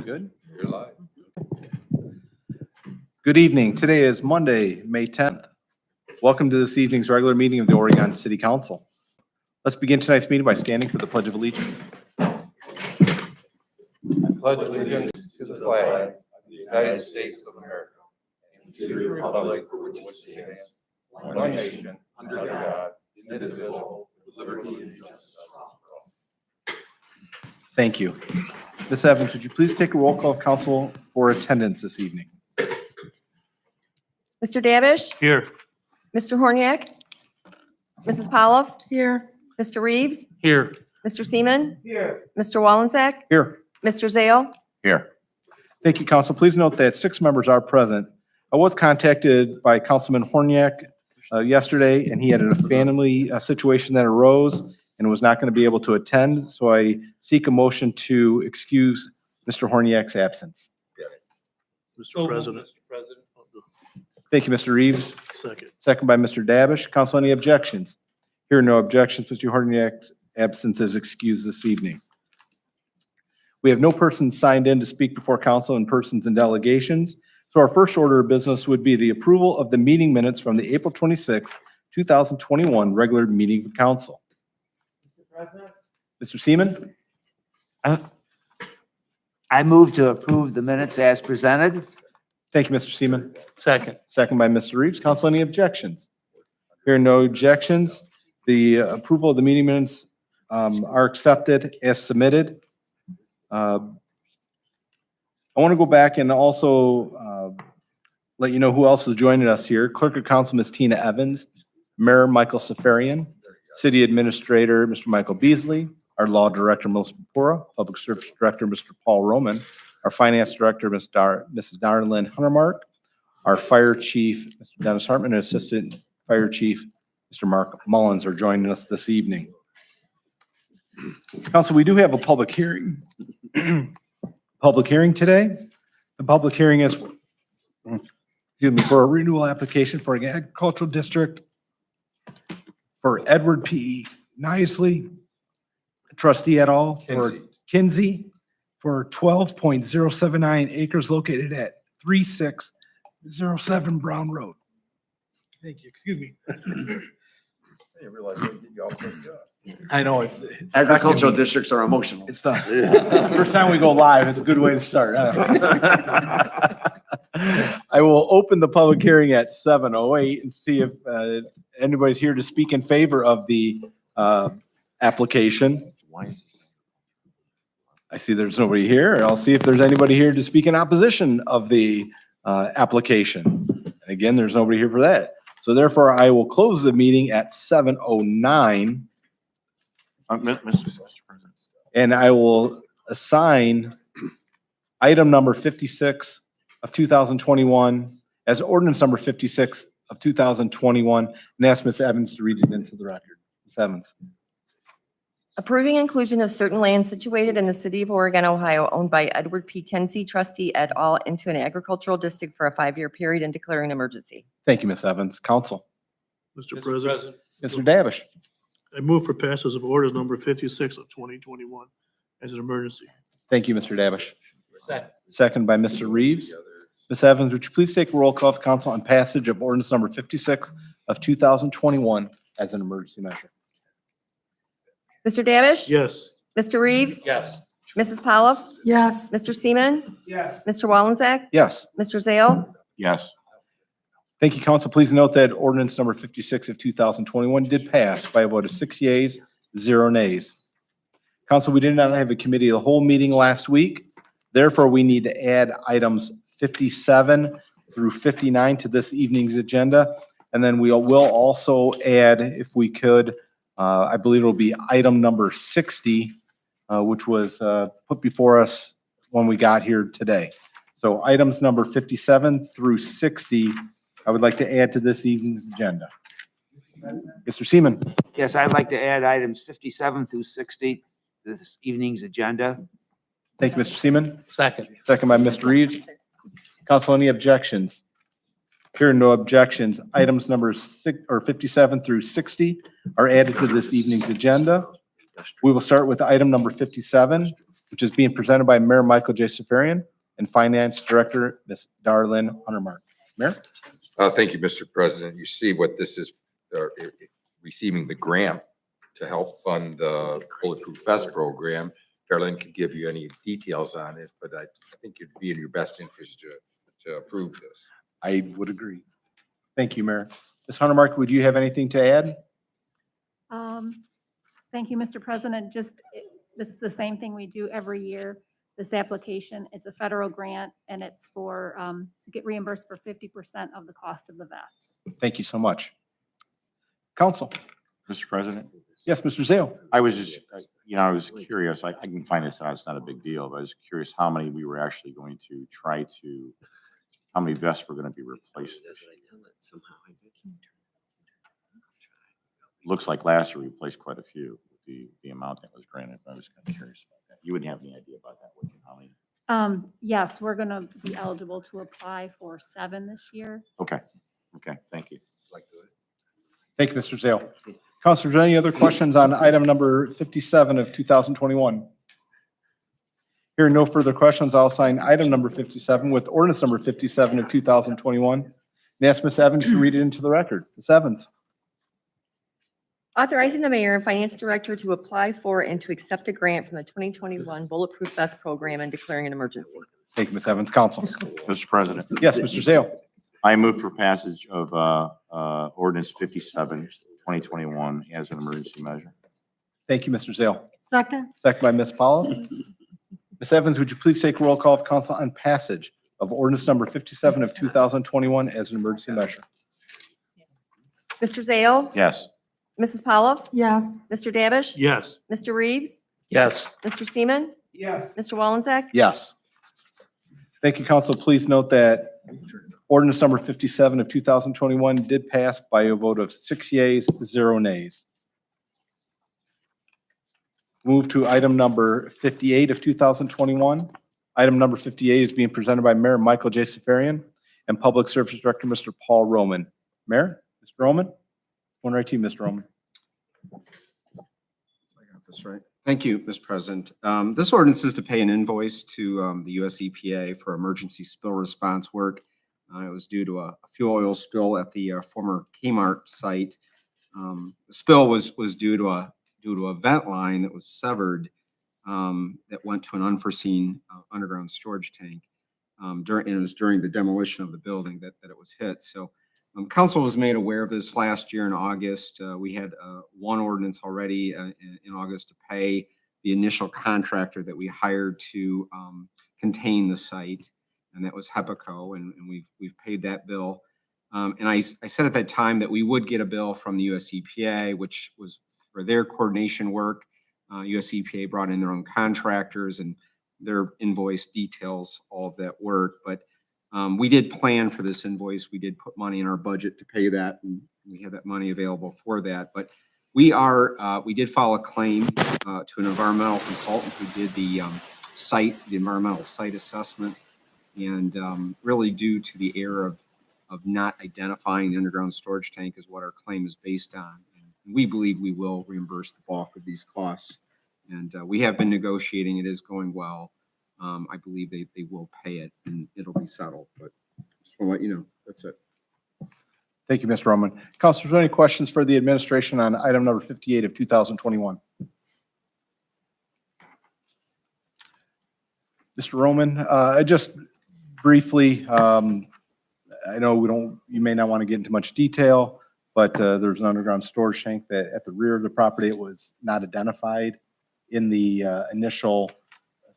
Good. You're live. Good evening. Today is Monday, May 10th. Welcome to this evening's regular meeting of the Oregon City Council. Let's begin tonight's meeting by standing for the Pledge of Allegiance. I pledge allegiance to the flag of the United States of America and to the republic for which it stands, one nation, under God, indivisible, with liberty and justice for all. Thank you. Ms. Evans, would you please take a roll call of council for attendance this evening? Mr. Davish? Here. Mr. Horniak? Mrs. Pavlov? Here. Mr. Reeves? Here. Mr. Seaman? Here. Mr. Wallensack? Here. Mr. Zale? Here. Thank you, council. Please note that 6 members are present. I was contacted by Councilman Horniak yesterday, and he had a family situation that arose and was not going to be able to attend. So I seek a motion to excuse Mr. Horniak's absence. Mr. President. Thank you, Mr. Reeves. Second. Second by Mr. Davish. Council, any objections? Here are no objections. Mr. Horniak's absence is excused this evening. We have no persons signed in to speak before council and persons and delegations. So our first order of business would be the approval of the meeting minutes from the April 26th, 2021 regular meeting of council. Mr. Seaman? I move to approve the minutes as presented. Thank you, Mr. Seaman. Second. Second by Mr. Reeves. Council, any objections? Here are no objections. The approval of the meeting minutes are accepted as submitted. I want to go back and also let you know who else is joining us here. Clerk of Council, Ms. Tina Evans, Mayor Michael Safarian, City Administrator, Mr. Michael Beasley, our Law Director, Melissa Pura, Public Service Director, Mr. Paul Roman, our Finance Director, Mrs. Darlene Huntermark, our Fire Chief, Mr. Dennis Hartman, and Assistant Fire Chief, Mr. Mark Mullins are joining us this evening. Council, we do have a public hearing. Public hearing today. The public hearing is for a renewal application for an agricultural district for Edward P. Nisley, trustee et al. For Kinsey for 12.079 acres located at 3607 Brown Road. Thank you. Excuse me. I didn't realize they get you all choked up. I know it's Agricultural districts are emotional. It's the first time we go live. It's a good way to start. I will open the public hearing at 7:08 and see if anybody's here to speak in favor of the application. I see there's nobody here. I'll see if there's anybody here to speak in opposition of the application. And again, there's nobody here for that. So therefore, I will close the meeting at 7:09. Mr. President. And I will assign item number 56 of 2021 as ordinance number 56 of 2021 and ask Ms. Evans to read it into the record. Ms. Evans. Approving inclusion of certain land situated in the city of Oregon, Ohio, owned by Edward P. Kinsey, trustee et al. Into an agricultural district for a 5-year period and declaring an emergency. Thank you, Ms. Evans. Council. Mr. President. Mr. Davish. I move for passage of orders number 56 of 2021 as an emergency. Thank you, Mr. Davish. Second. Second by Mr. Reeves. Ms. Evans, would you please take a roll call of council on passage of ordinance number 56 of 2021 as an emergency measure? Mr. Davish? Yes. Mr. Reeves? Yes. Mrs. Pavlov? Yes. Mr. Seaman? Yes. Mr. Wallensack? Yes. Mr. Zale? Yes. Thank you, council. Please note that ordinance number 56 of 2021 did pass by a vote of 6 yeas, 0 nays. Council, we did not have a committee of the whole meeting last week. Therefore, we need to add items 57 through 59 to this evening's agenda. And then we will also add, if we could, I believe it'll be item number 60, which was put before us when we got here today. So items number 57 through 60, I would like to add to this evening's agenda. Mr. Seaman. Yes, I'd like to add items 57 through 60 to this evening's agenda. Thank you, Mr. Seaman. Second. Second by Mr. Reeves. Council, any objections? Here are no objections. Items number 57 through 60 are added to this evening's agenda. We will start with item number 57. which is being presented by Mayor Michael J. Safarian and Finance Director, Ms. Darlene Huntermark. Mayor? Thank you, Mr. President. You see what this is, receiving the grant to help fund the Bulletproof Vest program. Darlene can give you any details on it, but I think it'd be in your best interest to approve this. I would agree. Thank you, Mayor. Ms. Huntermark, would you have anything to add? Thank you, Mr. President. This is the same thing we do every year. This application, it's a federal grant and it's for, to get reimbursed for 50% of the cost of the vests. Thank you so much. Council? Mr. President, Yes, Mr. Zale. I was just, I was curious. I can find this out. It's not a big deal, but I was curious how many we were actually going to how many vests were going to be replaced this year. Looks like last year we replaced quite a few, the amount that was granted. I was kind of curious about that. You wouldn't have any idea about that, would you? How many? Yes, we're going to be eligible to apply for 7 this year. Okay, thank you. Thank you, Mr. Zale. Councilors, any other questions on item number 57 of 2021? Hearing no further questions, I'll sign item number 57 with ordinance number 57 of 2021 and ask Ms. Evans to read it into the record. Ms. Evans? Authorizing the mayor and finance director to apply for and to accept a grant from the 2021 Bulletproof Vest program and declaring an emergency. Thank you, Ms. Evans. Council? Mr. President, Yes, Mr. Zale. I move for passage of ordinance 57, 2021 as an emergency measure. Thank you, Mr. Zale. Second. Second by Ms. Paulo. Ms. Evans, would you please take roll call of council on passage of ordinance number 57 of 2021 as an emergency measure? Mr. Zale? Yes. Mrs. Paulo? Yes. Mr. Davish? Yes. Mr. Reeves? Yes. Mr. Seaman? Yes. Mr. Wallenzek? Yes. Thank you, council. Please note that ordinance number 57 of 2021 did pass by a vote of 6 yeas, 0 nays. Move to item number 58 of 2021. Item number 58 is being presented by Mayor Michael J. Safarian and Public Service Director, Mr. Paul Roman. Mayor, Mr. Roman? One right to you, Mr. Roman. I got this right. Thank you, Mr. President. This ordinance is to pay an invoice to the US EPA for emergency spill response work. It was due to a fuel oil spill at the former Kmart site. The spill was due to a vent line that was severed that went to an unforeseen underground storage tank. And it was during the demolition of the building that it was hit. So council was made aware of this last year in August. We had one ordinance already in August to pay the initial contractor that we hired to contain the site, and that was HEPACO, and we've paid that bill. And I said at that time that we would get a bill from the US EPA, which was for their coordination work. US EPA brought in their own contractors, and their invoice details all of that work. But we did plan for this invoice. We did put money in our budget to pay that, and we have that money available for that. But we did file a claim to an environmental consultant who did the environmental site assessment, and really due to the error of not identifying the underground storage tank is what our claim is based on. And we believe we will reimburse the bulk of these costs. And we have been negotiating. It is going well. I believe they will pay it and it'll be settled, but just want to let you know, that's it. Thank you, Mr. Roman. Councilors, any questions for the administration on item number 58 of 2021? Mr. Roman, just briefly, I know you may not want to get into much detail, but there's an underground storage tank that at the rear of the property, it was not identified in the initial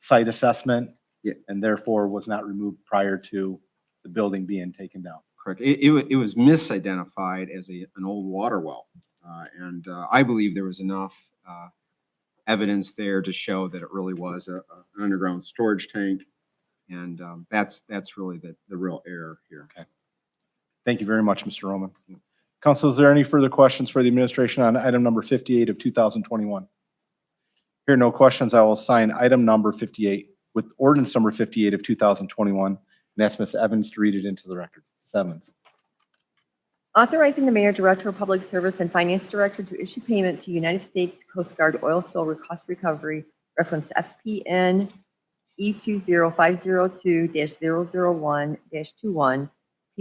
site assessment, Yeah. and therefore was not removed prior to the building being taken down. Correct. It was misidentified as an old water well. And I believe there was enough evidence there to show that it really was an underground storage tank. And that's really the real error here. Okay. Thank you very much, Mr. Roman. Council, is there any further questions for the administration on item number 58 of 2021? Here are no questions. I will sign item number 58 with ordinance number 58 of 2021 and ask Ms. Evans to read it into the record. Ms. Evans. Authorizing the mayor, director of public service, and finance director to issue payment to United States Coast Guard oil spill cost recovery reference FPN E20502-001-21,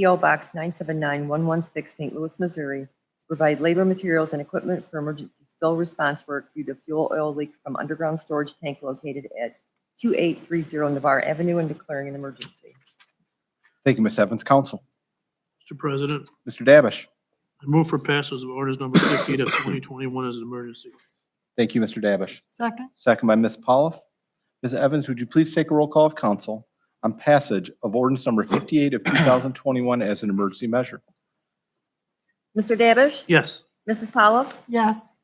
PO Box 979116, St. Louis, Missouri, to provide labor, materials, and equipment for emergency spill response work due to fuel oil leak from underground storage tank located at 2830 Navarre Avenue and declaring an emergency. Thank you, Ms. Evans. Council. Mr. President, Mr. Davish. I move for passage of ordinance number 58 of 2021 as an emergency. Thank you, Mr. Davish. Second. Second by Ms. Pauloff. Ms. Evans, would you please take a roll call of council on passage of ordinance number 58 of 2021 as an emergency measure? Mr. Davish? Yes. Mrs. Pauloff? yes,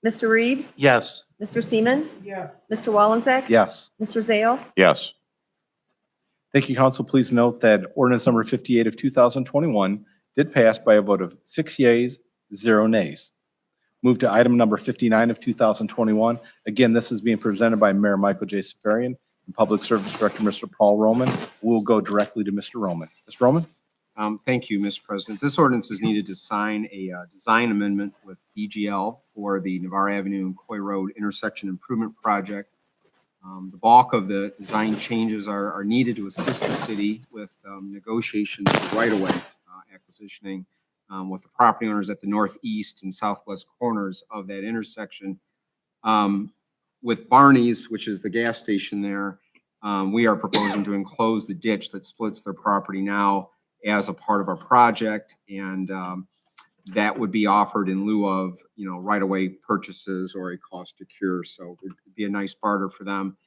Mr. Reeves? Yes. Mr. Seaman? Yes. Mr. Wallensack? Yes. Mr. Zale? Yes. Thank you, council. Please note that ordinance number 58 of 2021 did pass by a vote of 6 yeas, 0 nays. Move to item number 59 of 2021. Again, this is being presented by Mayor Michael J. Safarian and Public Service Director, Mr. Paul Roman. We'll go directly to Mr. Roman. Mr. Roman? Thank you, Mr. President. This ordinance is needed to sign a design amendment with DGL for the Navarre Avenue and Coy Road intersection improvement project. The bulk of the design changes are needed to assist the city with negotiations for right-of-way acquisitioning with the property owners at the northeast and southwest corners of that intersection. With Barney's, which is the gas station there, we are proposing to enclose the ditch that splits their property now as a part of our project, and that would be offered in lieu of, right-of-way purchases or a cost to cure. So it'd be a nice barter for them.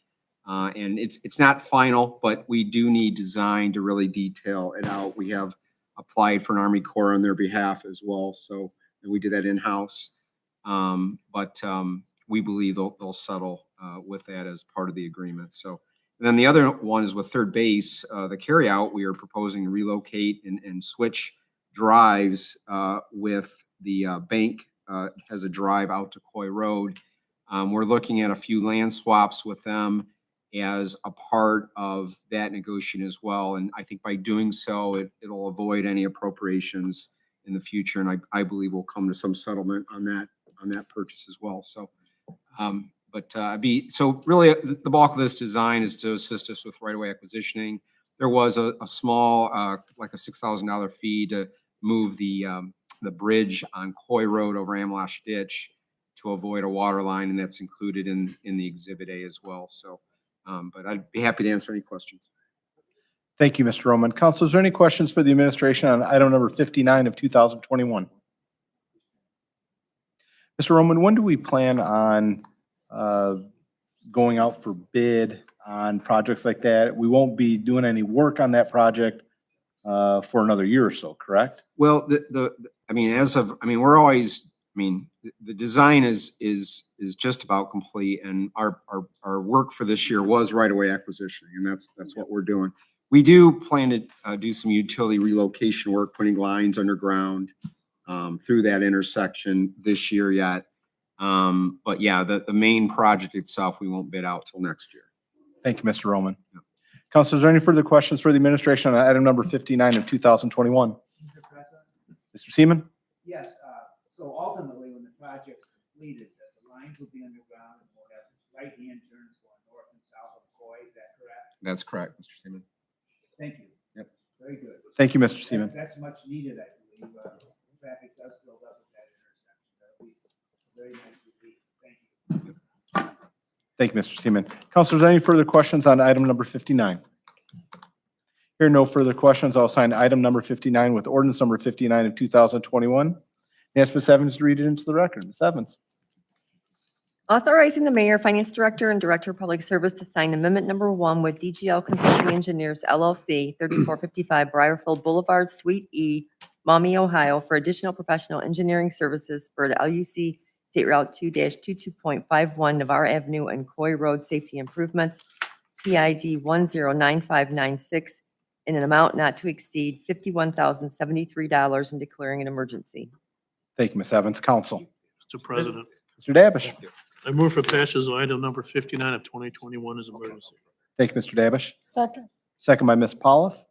And it's not final, but we do need design to really detail it out. We have applied for an Army Corps on their behalf as well, so and we did that in-house. But we believe they'll settle with that as part of the agreement. So. And then the other one is with third base, the carryout, we are proposing to relocate and switch drives with the bank has a drive out to Coy Road. We're looking at a few land swaps with them as a part of that negotiation as well. And I think by doing so, it'll avoid any appropriations in the future. And I believe we'll come to some settlement on that purchase as well. So. So really the bulk of this design is to assist us with right-of-way acquisitioning. There was a small, like a $6,000 fee to move the bridge on Coy Road over Amlash Ditch to avoid a water line, and that's included in the Exhibit A as well. So, but I'd be happy to answer any questions. Thank you, Mr. Roman. Council, is there any questions for the administration on item number 59 of 2021? Mr. Roman, when do we plan on going out for bid on projects like that? We won't be doing any work on that project for another year or so, correct? Well, we're always, the design is just about complete, and our work for this year was right-of-way acquisition, and that's what we're doing. We do plan to do some utility relocation work, putting lines underground through that intersection this year yet. But yeah, the main project itself, we won't bid out till next year. Thank you, Mr. Roman. Council, is there any further questions for the administration on item number 59 of 2021? Mr. Seaman? Yes, so ultimately, when the project's completed, the lines will be underground and we'll have right-hand turns going north and south of Coy, is that correct? That's correct, Mr. Seaman. Thank you. Yep. Very good. Thank you, Mr. Seaman. That's much needed, I believe. Traffic does build up at that intersection. That'll be very nice to see. Thank you. Thank you, Mr. Seaman. Council, is there any further questions on item number 59? Here are no further questions. I'll sign item number 59 with ordinance number 59 of 2021. Ask Ms. Evans to read it into the record. Ms. Evans. Authorizing the mayor, finance director, and director of public service to sign amendment number 1 with DGL Consulting Engineers LLC, 3455 Briarfield Boulevard, Suite E, Maumee, Ohio, for additional professional engineering services for the LUC State Route 2-22.51 Navarre Avenue and Coy Road safety improvements, PID 109596, in an amount not to exceed $51,073 and declaring an emergency. Thank you, Ms. Evans. Council. Mr. President, Mr. Davish. I move for passage of item number 59 of 2021 as emergency. Thank you, Mr. Davish. second, Second by Ms. Pauloff.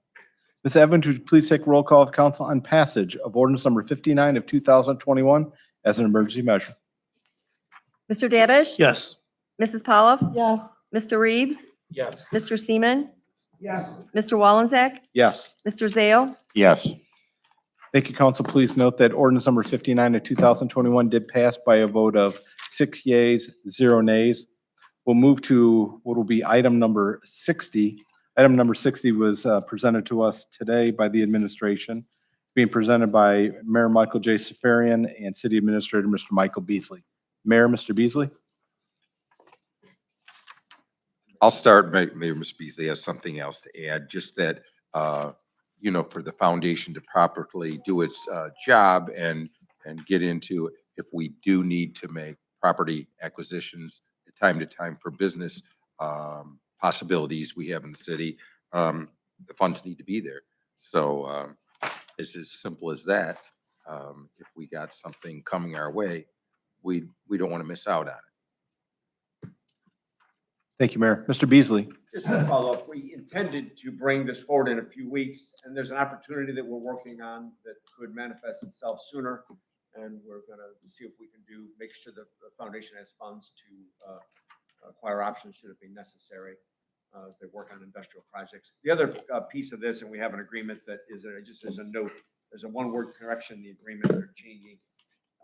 Ms. Evans, would you please take roll call of council on passage of ordinance number 59 of 2021 as an emergency measure? Mr. Davish? Yes. Mrs. Pollock? yes, Mr. Reeves? Yes. Mr. Seaman? yes, Mr. Wallenzeck? Yes. Mr. Zale? Yes. Thank you, council. Please note that ordinance number 59 of 2021 did pass by a vote of 6 yeas, 0 nays. We'll move to what will be item number 60. Item number 60 was presented to us today by the administration, being presented by Mayor Michael J. Safarian and City Administrator Mr. Michael Beasley. Mayor, Mr. Beasley? I'll start, maybe Ms. Beasley has something else to add, just that, you know, for the foundation to properly do its job and get into, if we do need to make property acquisitions time to time for business possibilities we have in the city, the funds need to be there. So it's as simple as that. If we got something coming our way, we don't want to miss out on it. Thank you, Mayor. Mr. Beasley? Just to follow up, we intended to bring this forward in a few weeks, and there's an opportunity that we're working on that could manifest itself sooner. And we're gonna see if we can make sure that the foundation has funds to acquire options should it be necessary as they work on industrial projects. The other piece of this, and we have an agreement that is, just as a note, there's a one-word correction in the agreement. They're changing,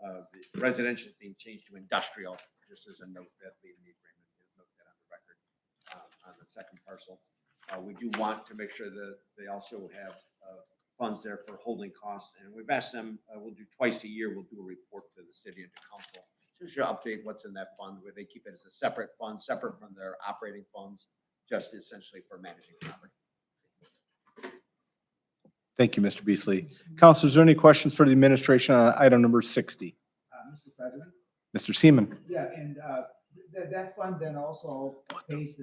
the residential is being changed to industrial, just as a note that in the agreement. Note that on the record on the second parcel. We do want to make sure that they also have funds there for holding costs, and we've asked them, we'll do twice a year, we'll do a report to the city and to council, just to update what's in that fund, where they keep it as a separate fund, separate from their operating funds, just essentially for managing property. Thank you, Mr. Beasley. Council, is there any questions for the administration on item number 60? Mr. President? Mr. Seaman? Yeah, and that fund then also pays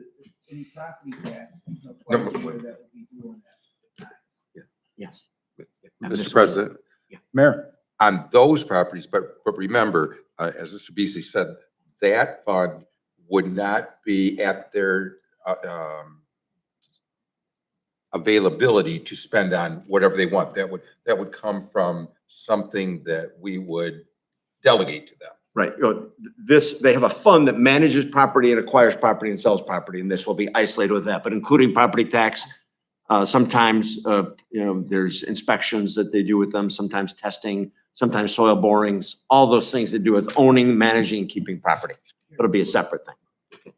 any property tax, twice a year that would be doing that. Yes. Mr. President, Mayor? on those properties, but remember, as Mr. Beasley said, that fund would not be at their availability to spend on whatever they want. That would come from something that we would delegate to them. Right. They have a fund that manages property and acquires property and sells property, and this will be isolated with that, but including property tax. Sometimes, there's inspections that they do with them, sometimes testing, sometimes soil borings, all those things to do with owning, managing, and keeping property. It'll be a separate thing.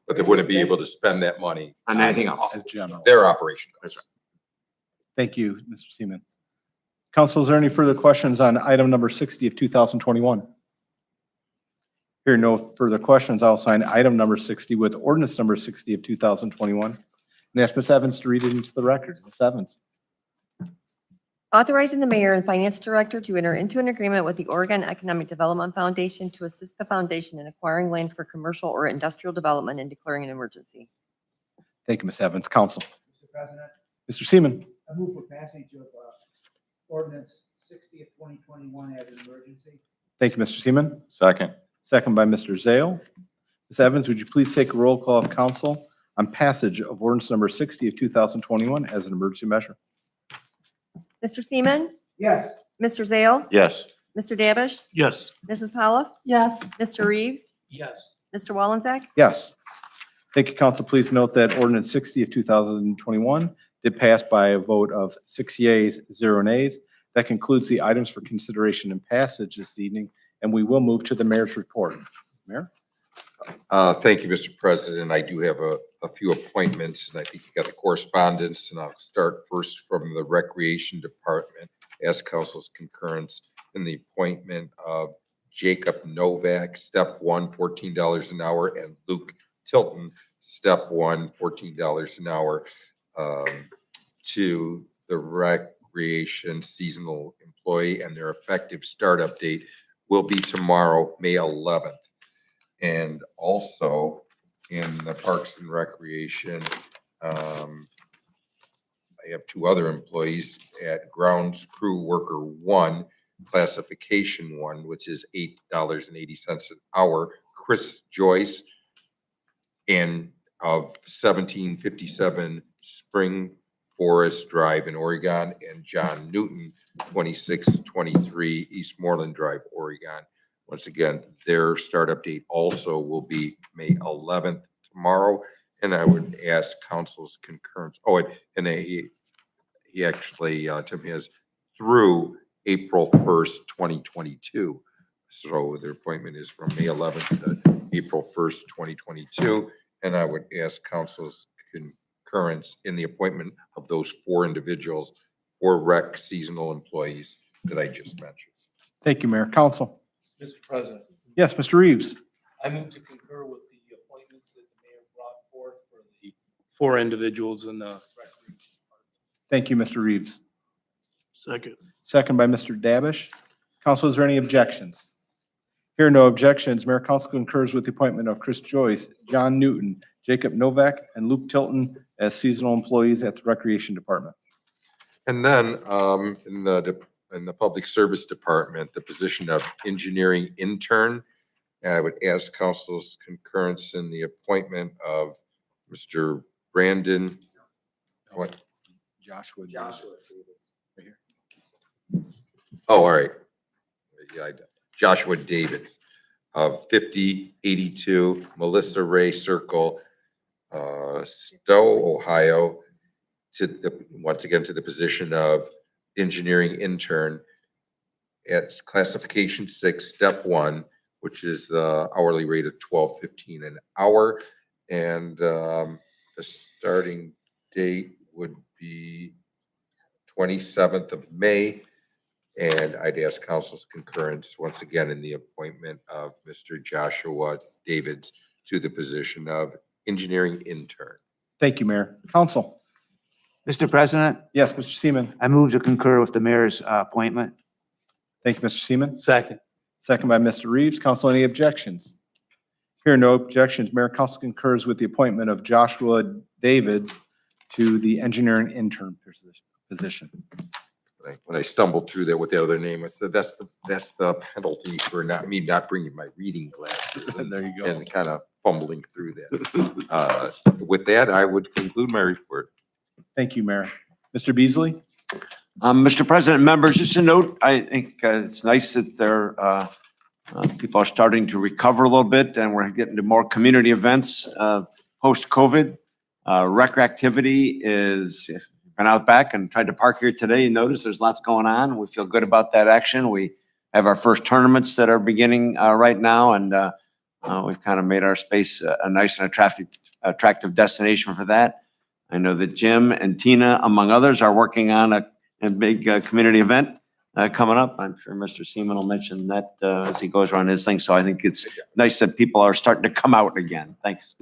But they wouldn't be able to spend that money On anything else. As general. their operation. That's right. Thank you, Mr. Seaman. Council, is there any further questions on item number 60 of 2021? Hearing no further questions, I'll sign item number 60 with ordinance number 60 of 2021. And ask Ms. Evans to read it into the record. Ms. Evans? Authorizing the mayor and finance director to enter into an agreement with the Oregon Economic Development Foundation to assist the foundation in acquiring land for commercial or industrial development and declaring an emergency. Thank you, Ms. Evans. Council? Mr. President, Mr. Seaman? I move for passage of ordinance 60 of 2021 as an emergency. Thank you, Mr. Seaman. Second. Second by Mr. Zale. Ms. Evans, would you please take a roll call of council on passage of ordinance number 60 of 2021 as an emergency measure? Mr. Seaman? Yes, Mr. Zale? Yes. Mr. Davish? yes, Mrs. Pollock? yes, Mr. Reeves? Yes. Mr. Wallenzeck? Yes. Thank you, council. Please note that ordinance 60 of 2021 did pass by a vote of 6 yeas, 0 nays. That concludes the items for consideration and passage this evening, and we will move to the mayor's report. Mayor? Thank you, Mr. President. I do have a few appointments, and I think you got the correspondence, and I'll start first from the Recreation Department. Ask council's concurrence in the appointment of Jacob Novak, step one, $14 an hour, and Luke Tilton, step one, $14 an hour, to the Recreation Seasonal Employee, and their effective startup date will be tomorrow, May 11th. And also in the Parks and Recreation, I have two other employees at Grounds Crew Worker 1, Classification 1, which is $8.80 an hour, Chris Joyce, and of 1757 Spring Forest Drive in Oregon, and John Newton, 2623 Eastmoreland Drive, Oregon. Once again, their startup date also will be May 11th tomorrow. And I would ask council's concurrence. Oh, and he actually, Tim has through April 1st, 2022. So their appointment is from May 11th to April 1st, 2022. And I would ask council's concurrence in the appointment of those 4 individuals for rec seasonal employees that I just mentioned. Thank you, Mayor. Council. Mr. President, Yes, Mr. Reeves. I move to concur with the appointments that the mayor brought forth for the 4 individuals in the recreation department. Thank you, Mr. Reeves. Second. Second by Mr. Dabish. Council, is there any objections? Here are no objections. Mayor Council concurs with the appointment of Chris Joyce, John Newton, Jacob Novak, and Luke Tilton as seasonal employees at the Recreation Department. And then in the Public Service Department, the position of engineering intern, I would ask council's concurrence in the appointment of Mr. Brandon. What? Joshua. Right here. Oh, all right. Yeah, Joshua Davids of 5082 Melissa Ray Circle, Stowe, Ohio, once again to the position of engineering intern at classification 6, step 1, which is the hourly rate of $12.15 an hour. And the starting date would be 27th of May. And I'd ask council's concurrence once again in the appointment of Mr. Joshua Davids to the position of engineering intern. Thank you, Mayor. Council. Mr. President, Yes, Mr. Seaman. I move to concur with the mayor's appointment. Thank you, Mr. Seaman. Second. Second by Mr. Reeves. Council, any objections? Here are no objections. Mayor Council concurs with the appointment of Joshua Davids to the engineering intern position. When I stumbled through that with the other name, I said, that's the penalty for not bringing my reading glasses And there you go. and kind of fumbling through that. With that, I would conclude my report. Thank you, Mayor. Mr. Beasley? Mr. President, members, just a note, I think it's nice that people are starting to recover a little bit and we're getting to more community events post-COVID. Rec activity is, if you've been out back and tried to park here today, you notice there's lots going on. We feel good about that action. We have our first tournaments that are beginning right now, and we've kind of made our space a nice and attractive destination for that. I know that Jim and Tina, among others, are working on a big community event coming up. I'm sure Mr. Seaman will mention that as he goes around his thing. So I think it's nice that people are starting to come out again. Thanks.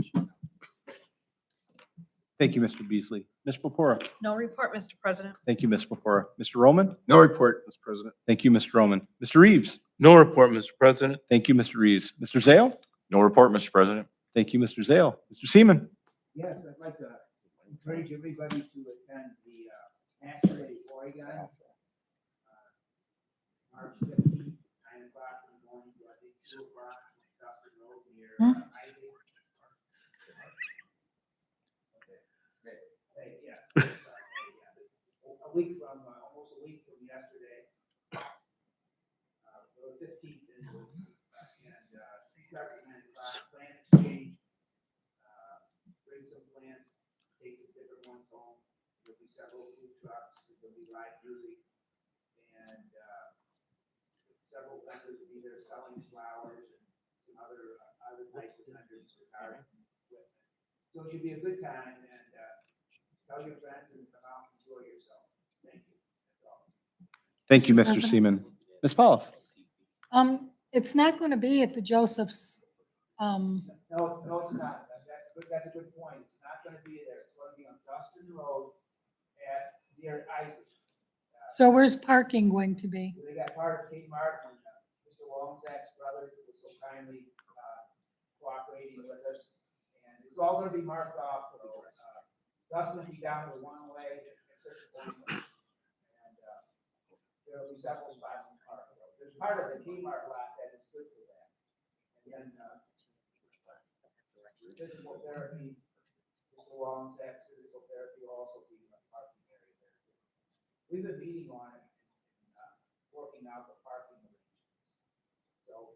Thank you, Mr. Beasley. Ms. Purpura? No report, Mr. President. Thank you, Ms. Purpura. Mr. Roman? No report, Mr. President. Thank you, Mr. Roman. Mr. Reeves? No report, Mr. President. Thank you, Mr. Reeves. Mr. Zale? No report, Mr. President. Thank you, Mr. Zale. Mr. Seaman? Yes, I'd like to encourage everybody to attend the National Day Oregon, March 15th, 9 o'clock in the morning, to I think 2 o'clock, Dustin Road near Isaac. Hey, yeah. A week from, almost a week from yesterday. The 15th, and starts at 9 o'clock, plant exchange. Bring some plants, take some different ones home. There'll be several food trucks, there'll be live music, and several vendors will be there selling flowers and some other types of vendors for garden equipment. So it should be a good time, and tell your friends and come out and enjoy yourself. Thank you. That's all. Thank you, Mr. President? Seaman. Ms. Pauls? It's not going to be at the Joseph's, No, it's not. That's a good point. It's not gonna be there. It's gonna be on Dustin Road near Isaac. so where's parking going to be? They got part of Kmart and Mr. Walmsley's brothers who was so kindly cooperating with us. And it's all gonna be marked off. Dustin will be down the one way at certain points. And there'll be several spots in park. There's part of the Kmart lot that is good for that. And then physical therapy, Mr. Wallen's physical therapy will also be in the parking area there. We've been meeting on it, and working out the parking arrangements. So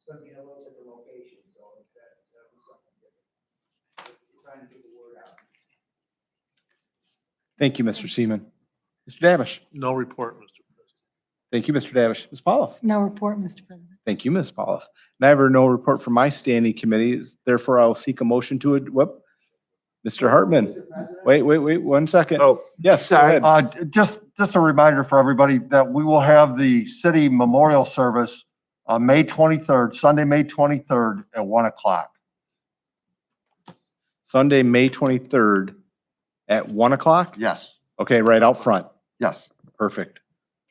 it's gonna be in a little different location, so that'll be something different. We're trying to get the word out. Thank you, Mr. Seaman. Mr. Davish. No report, Mr. President. Thank you, Mr. Davish. Ms. Pauloff. No report, Mr. President. Thank you, Ms. Pauloff. And I have no report from my standing committees. Therefore, I will seek a motion to, Mr. Hartman. Wait, 1 second. Oh, Yes, go sorry. ahead. Just a reminder for everybody that we will have the city memorial service on May 23rd, Sunday, May 23rd at 1 o'clock. Sunday, May 23rd at 1 o'clock? Yes, Okay, right out front. yes. Perfect.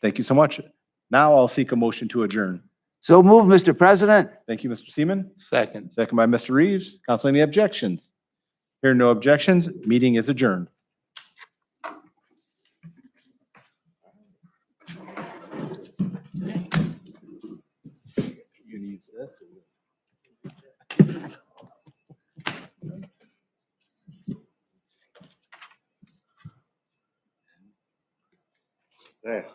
Thank you so much. Now I'll seek a motion to adjourn. So move, Mr. President. Thank you, Mr. Seaman. Second. Second by Mr. Reeves. Council, any objections? Hearing no objections, meeting is adjourned. You need this or this? There.